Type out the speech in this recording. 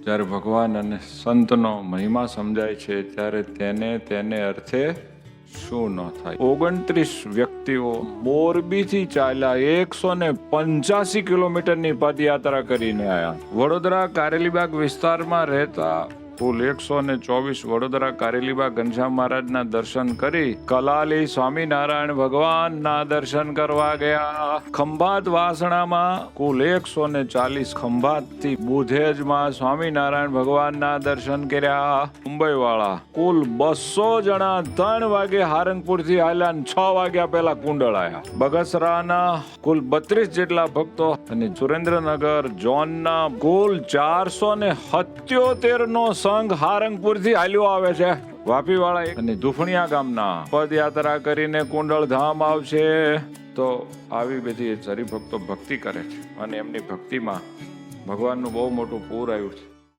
જ્યારે ભગવાન અને સંતનો મહિમા સમજાય છે ત્યારે તેને અર્થે શું ન થાય. 29 વ્યક્તિઓ મોરબીથી ચાલ્યા 185 કિલોમીટરની પદયાત્રા કરીને આવ્યા. વડોદરા કારેલીબાગ વિસ્તારમાં રહેતા કુલ 124 વડોદરા કારેલીબાગ ઘનશ્યામ મહારાજના દર્શન કરી કલાલી સ્વામિનારાયણ ભગવાનના દર્શન કરવા ગયા. ખંભાત વાસણામાં કુલ 140 ખંભાતથી બુધેજમાં સ્વામિનારાયણ ભગવાનના દર્શન કર્યા. મુંબઈ વાળા કુલ 200 જણા 3 વાગે હારંગપુરથી આલ્યા 6 વાગ્યા પહેલા કુંડળ આવ્યા. બગસરાના કુલ 32 જેટલા ભક્તો અને સુરેન્દ્રનગર ઝોનના કુલ 477 નો સંઘ હારંગપુરથી હાલ્યો આવે છે. વાપીવાળા અને દુફણિયા ગામના પદયાત્રા કરીને કુંડળ ધામ આવશે. તો આવી બધી હરિભક્તો ભક્તિ કરે છે અને એમની ભક્તિમાં ભગવાનનું બહુ મોટું પૂર આવ્યું છે.